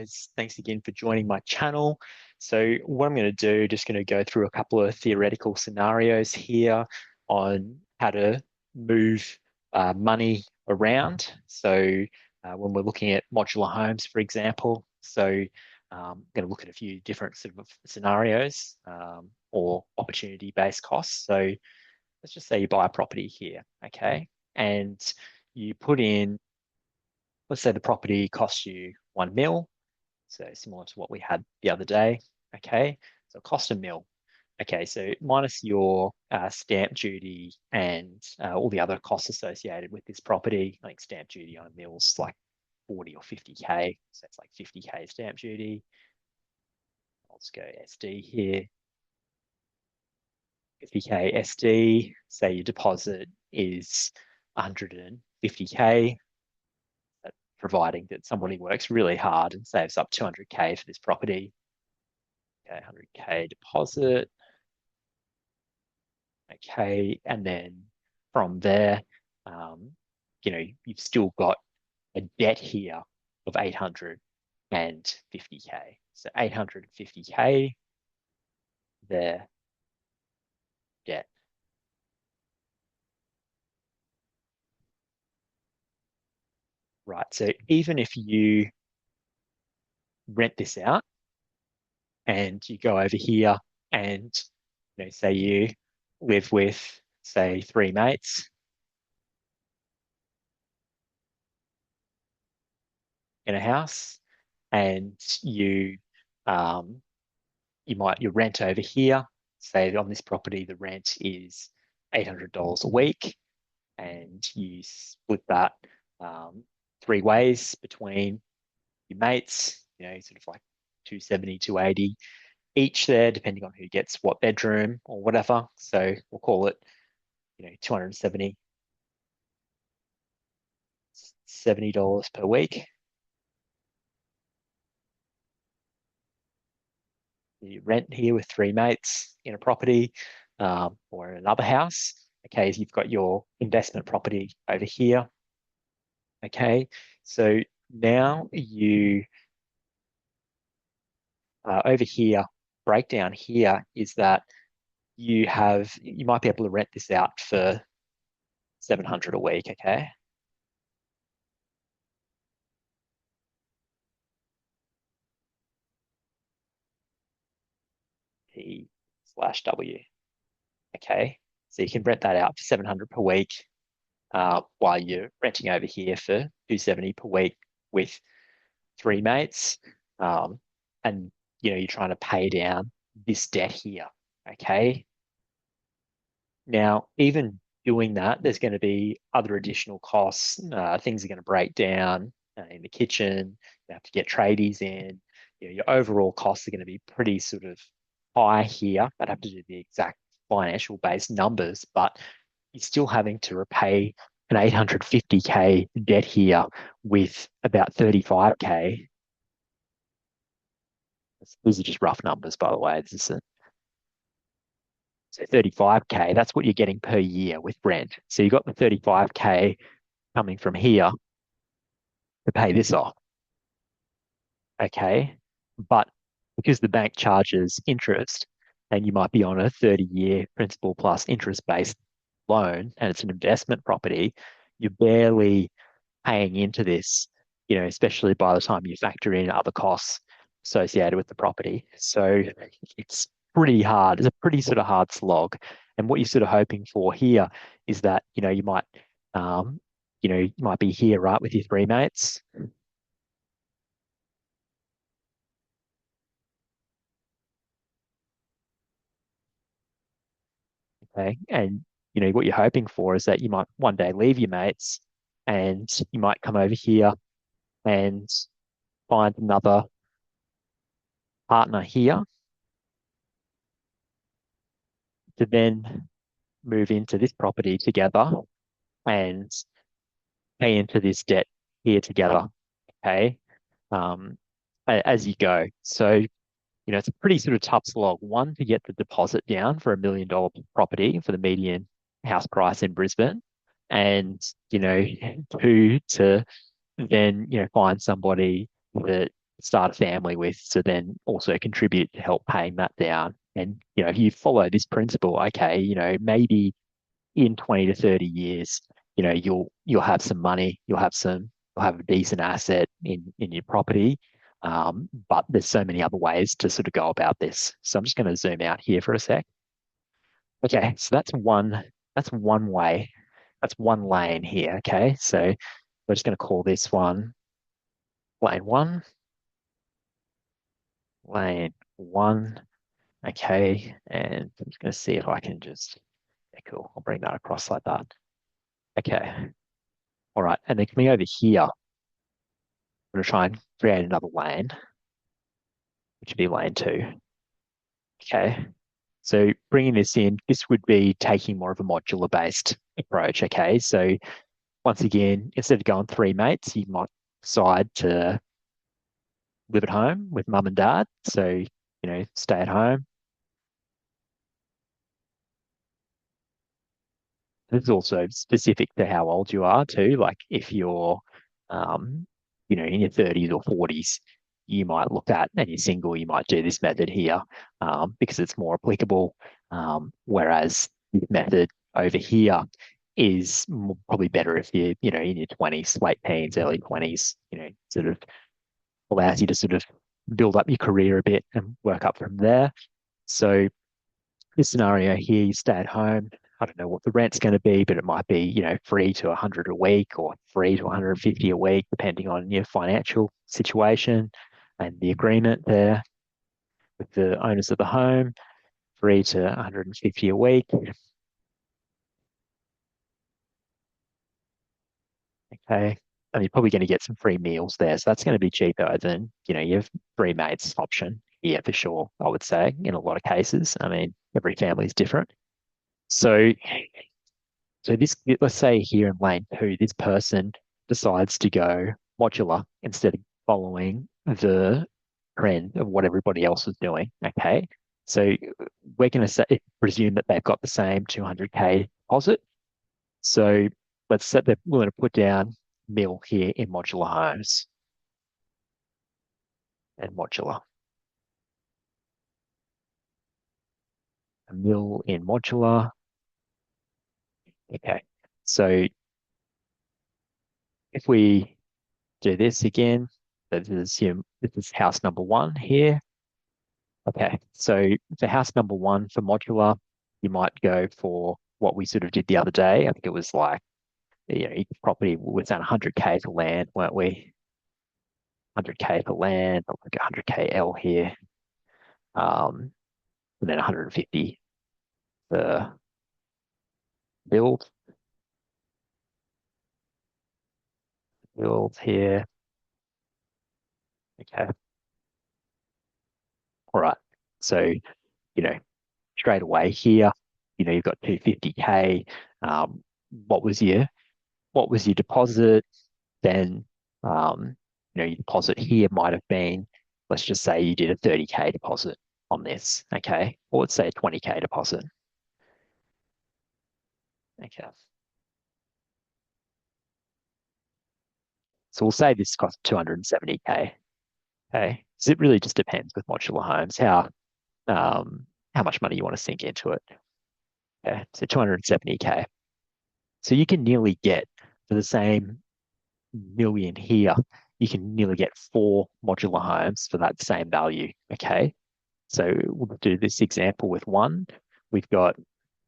guys. Thanks again for joining my channel. So what I'm going to do, just going to go through a couple of theoretical scenarios here on how to move money around. So when we're looking at modular homes, for example, I'm going to look at a few different sort of scenarios or opportunity-based costs. So let's just say you buy a property here, okay? And you put in, let's say the property costs you 1 mil, so similar to what we had the other day. Okay, so it cost 1 mil. Okay, so minus your stamp duty and all the other costs associated with this property, like stamp duty on a mil's like 40 or 50K, so it's like 50K stamp duty. Let's go SD here. 50K SD, say your deposit is 150K, providing that somebody works really hard and saves up 200K for this property. Okay, 100K deposit. Okay, and then from there, um, you've still got a debt here of 850K. So 850K there, debt. Right, so even if you rent this out and you go over here and say you live with, say, three mates in a house, and um, you rent over here. Say on this property, the rent is $800 a week, and you split that um, three ways between your mates. Sort of like 270, 280 each there, depending on who gets what bedroom or whatever. So we'll call it, 270 $70 per week. You rent here with three mates in a property or in another house. Okay, so you've got your investment property over here. Okay, so now you over here, breakdown here is that you might be able to rent this out for 700 a week. Okay, P/W. Okay, so you can rent that out for 700 per week while you're renting over here for 270 per week with three mates. Um, and you're trying to pay down this debt here. Okay. Now, even doing that, there's going to be other additional costs. Things are going to break down in the kitchen. You have to get tradies in. Your overall costs are going to be pretty sort of high here. I'd have to do the exact financial based numbers, but you're still having to repay an 850K debt here with about 35K. These are just rough numbers, by the way. This is so 35K, that's what you're getting per year with rent. So you've got the 35K coming from here to pay this off. Okay. But because the bank charges interest and you might be on a 30-year principal plus interest-based loan and it's an investment property, you're barely paying into this, especially by the time you factor in other costs associated with the property. So it's pretty hard. It's a pretty sort of hard slog. And what you're sort of hoping for here is that, um, you might be here, right, with your three mates. Okay. And, what you're hoping for is that you might one day leave your mates and you might come over here and find another partner here to then move into this property together and pay into this debt here together, okay, um, as you go. So, it's a pretty sort of tough slog. One, to get the deposit down for $1 million property for the median house price in Brisbane, and, two, to then, find somebody that start a family with to then also contribute to help paying that down. And, if you follow this principle, okay, maybe in 20 to 30 years, you'll have some money, you'll have a decent asset in your property. But there's so many other ways to sort of go about this. So I'm just going to zoom out here for a sec. Okay, so that's one way. That's one lane here. Okay, so we're just going to call this one lane one, lane one. Okay, and I'm just going to see if I can just, yeah, cool. I'll bring that across like that. Okay, all right. And then coming over here, I'm going to try and create another lane, which would be lane two. Okay, so bringing this in, this would be taking more of a modular based approach. Okay, so once again, instead of going three mates, you might decide to live at home with mum and dad. So, stay at home. This is also specific to how old you are too. Like if you're, um, in your 30s or 40s, you might look at, and you're single, you might do this method here, because it's more applicable. Whereas this method over here is probably better if you're, in your 20s, late teens, early 20s, sort of allows you to sort of build up your career a bit and work up from there. So this scenario here, you stay at home. I don't know what the rent's going to be, but it might be, free to 100 a week or free to 150 a week, depending on your financial situation and the agreement there with the owners of the home, free to 150 a week. Okay. And you're probably going to get some free meals there. So that's going to be cheaper than, your free mates option. Yeah, for sure. I would say in a lot of cases. I mean, every family is different. So this, let's say here in lane two, this person decides to go modular instead of following the trend of what everybody else is doing. Okay. So we're going to say, presume that they've got the same 200K deposit. So let's set that we're going to put down mil here in modular homes and modular. A mil in modular. Okay. So if we do this again, this is house number one here. Okay, so for house number one for modular, you might go for what we sort of did the other day. I think it was like, each property was at 100K for land, weren't we? 100K for land, like 100K L here, and then 150 for build, build here. Okay, all right. So, you know, straight away here, you've got 250K. Um, what was your what was your deposit? Then your deposit here might have been, let's just say you did a 30K deposit on this, okay? Or let's say a 20K deposit. Okay. So we'll say this cost 270K. Okay. So it really just depends with modular homes how much money you want to sink into it. Okay. So 270K. So you can nearly get for the same million here, you can nearly get four modular homes for that same value. Okay. So we'll do this example with one. We've got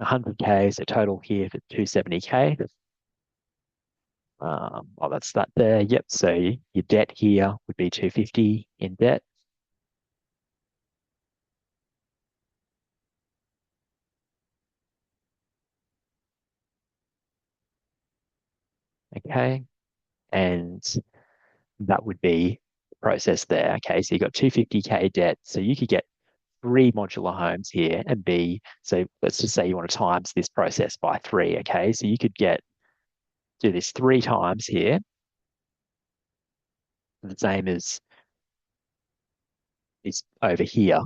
100K, so total here for 270K. Oh, that's that there. Yep. So your debt here would be 250 in debt. Okay. And that would be the process there. Okay. So you got 250K debt. So you could get three modular homes here and so let's just say you want to times this process by three. Okay. So you could do this three times here, the same as is over here.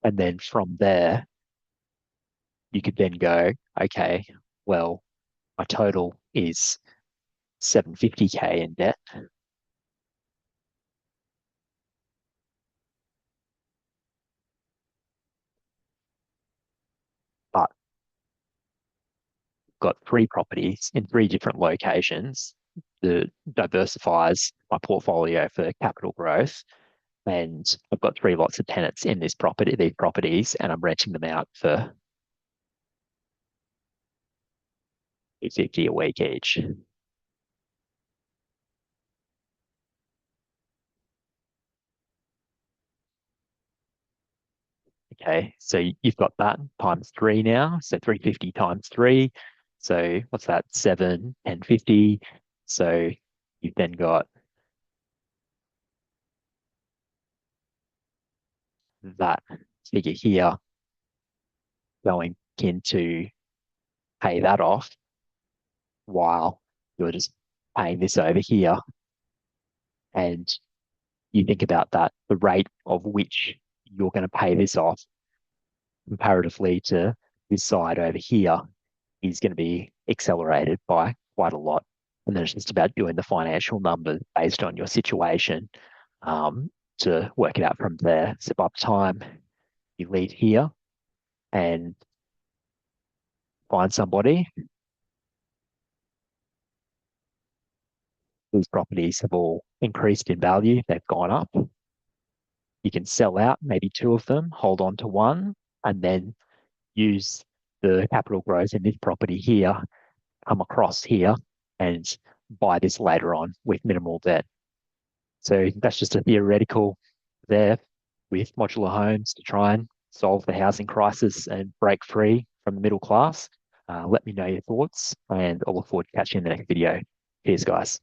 And then from there, you could then go, okay, well, my total is 750K in debt. got three properties in three different locations that diversifies my portfolio for capital growth. And I've got three lots of tenants in these properties, and I'm renting them out for 250 a week each. Okay, so you've got that times three now. So 350 times three. So what's that? 7, 10, 50. So you've then got that figure here going into pay that off while you're just paying this over here. And you think about that, the rate of which you're going to pay this off comparatively to this side over here is going to be accelerated by quite a lot. And then it's just about doing the financial numbers based on your situation um, to work it out from there. So by the time you leave here and find somebody, these properties have all increased in value, they've gone up. You can sell out maybe two of them, hold on to one, and then use the capital growth in this property here, come across here and buy this later on with minimal debt. So that's just a theoretical there with modular homes to try and solve the housing crisis and break free from the middle class. Let me know your thoughts, and I'll look forward to catching you in the next video. Cheers, guys.